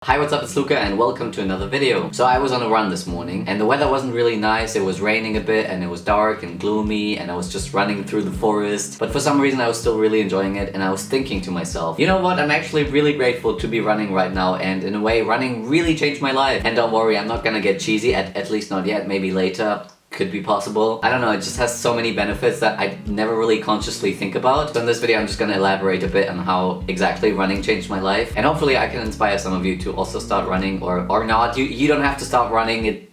Hi, what's up? It's Luka and welcome to another video. So I was on a run this morning and the weather wasn't really nice. It was raining a bit and it was dark and gloomy and I was just running through the forest. But for some reason I was still really enjoying it and I was thinking to myself, you know what? I'm actually really grateful to be running right now, and in a way running really changed my life. And don't worry, I'm not gonna get cheesy, at least not yet, maybe later. Could be possible. I don't know, it just has so many benefits that I never really consciously think about. So in this video I'm just gonna elaborate a bit on how exactly running changed my life, and hopefully I can inspire some of you to also start running or not. You don't have to start running,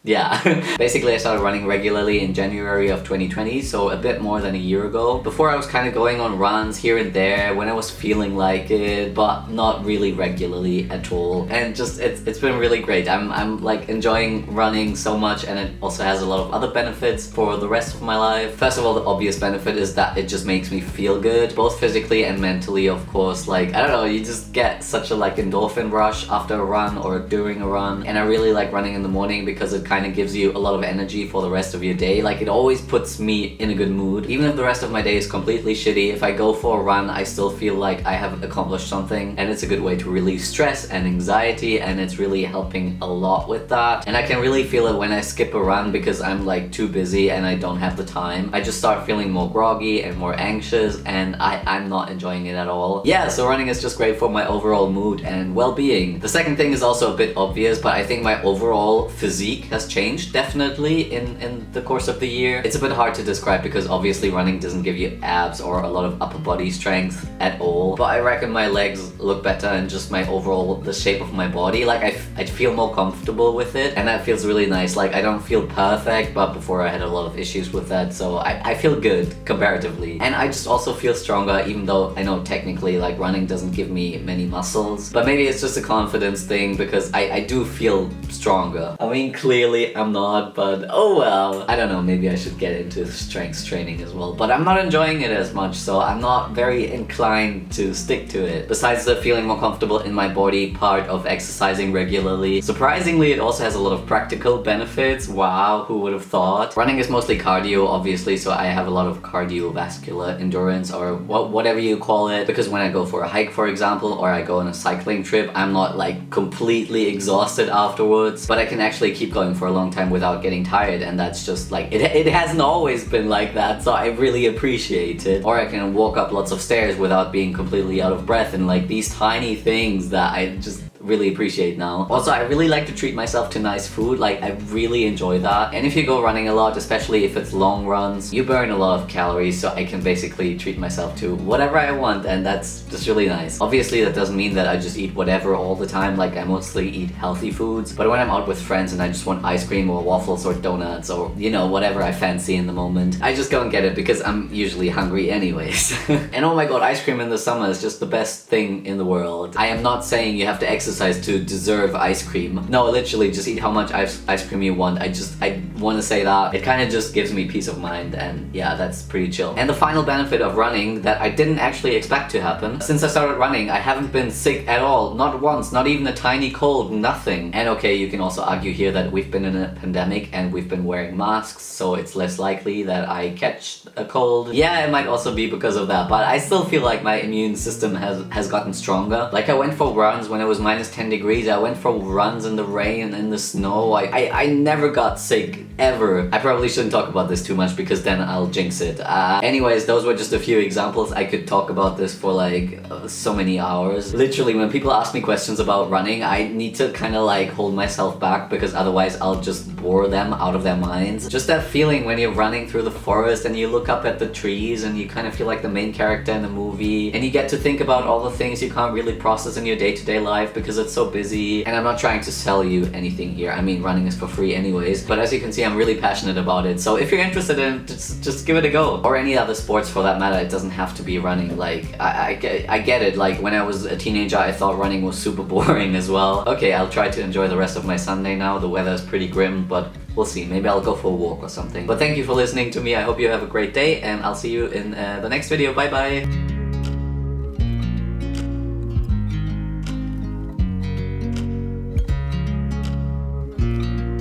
yeah. Basically, I started running regularly in January of 2020, so a bit more than a year ago. Before I was kind of going on runs here and there when I was feeling like it, but not really regularly at all. And just it's been really great. I'm like enjoying running so much, and it also has a lot of other benefits for the rest of my life. First of all, the obvious benefit is that it just makes me feel good, both physically and mentally, of course. Like, I don't know, you just get such a like endorphin rush after a run or during a run. And I really like running in the morning because it kind of gives you a lot of energy for the rest of your day. Like, it always puts me in a good mood. Even if the rest of my day is completely shitty, if I go for a run, I still feel like I have accomplished something, and it's a good way to relieve stress and anxiety, and it's really helping a lot with that. And I can really feel it when I skip a run because I'm like too busy and I don't have the time. I just start feeling more groggy and more anxious, and I'm not enjoying it at all. Yeah, so running is just great for my overall mood and well-being. The second thing is also a bit obvious, but I think my overall physique has changed definitely in the course of the year. It's a bit hard to describe because obviously running doesn't give you abs or a lot of upper body strength at all, but I reckon my legs look better and just my overall, the shape of my body, like I feel more comfortable with it, and that feels really nice. Like, I don't feel perfect, but before I had a lot of issues with that, so I feel good comparatively. And I just also feel stronger, even though I know technically like running doesn't give me many muscles, but maybe it's just a confidence thing because I do feel stronger. I mean, clearly I'm not, but oh well. I don't know, maybe I should get into strength training as well, but I'm not enjoying it as much, so I'm not very inclined to stick to it. Besides the feeling more comfortable in my body part of exercising regularly, surprisingly it also has a lot of practical benefits. Wow, who would have thought? Running is mostly cardio, obviously, so I have a lot of cardiovascular endurance, or whatever you call it, because when I go for a hike, for example, or I go on a cycling trip, I'm not like completely exhausted afterwards, but I can actually keep going for a long time without getting tired, and that's just like, it hasn't always been like that, so I really appreciate it. Or I can walk up lots of stairs without being completely out of breath, and like these tiny things that I just really appreciate now. Also, I really like to treat myself to nice food. Like, I really enjoy that. And if you go running a lot, especially if it's long runs, you burn a lot of calories, so I can basically treat myself to whatever I want, and that's just really nice. Obviously, that doesn't mean that I just eat whatever all the time. Like, I mostly eat healthy foods, but when I'm out with friends and I just want ice cream or waffles or donuts or, you know, whatever I fancy in the moment, I just go and get it because I'm usually hungry anyways. And oh my god, ice cream in the summer is just the best thing in the world. I am not saying you have to exercise to deserve ice cream. No, literally, just eat how much ice cream you want. I want to say that it kind of just gives me peace of mind, and yeah, that's pretty chill. And the final benefit of running that I didn't actually expect to happen: since I started running, I haven't been sick at all. Not once, not even a tiny cold, nothing. And okay, you can also argue here that we've been in a pandemic and we've been wearing masks, so it's less likely that I catch a cold. Yeah, it might also be because of that, but I still feel like my immune system has gotten stronger. Like, I went for runs when it was minus 10 degrees. I went for runs in the rain and in the snow. I never got sick, ever. I probably shouldn't talk about this too much because then I'll jinx it. Anyways, those were just a few examples. I could talk about this for like so many hours. Literally, when people ask me questions about running, I need to kind of like hold myself back because otherwise I'll just bore them out of their minds. Just that feeling when you're running through the forest and you look up at the trees and you kind of feel like the main character in the movie, and you get to think about all the things you can't really process in your day-to-day life because it's so busy. And I'm not trying to sell you anything here. I mean, running is for free anyways, but as you can see, I'm really passionate about it. So if you're interested in it, just give it a go. Or any other sports for that matter. It doesn't have to be running. Like, I get it. Like, when I was a teenager, I thought running was super boring as well. Okay, I'll try to enjoy the rest of my Sunday now. The weather is pretty grim, but we'll see. Maybe I'll go for a walk or something. But thank you for listening to me. I hope you have a great day, and I'll see you in the next video. Bye bye!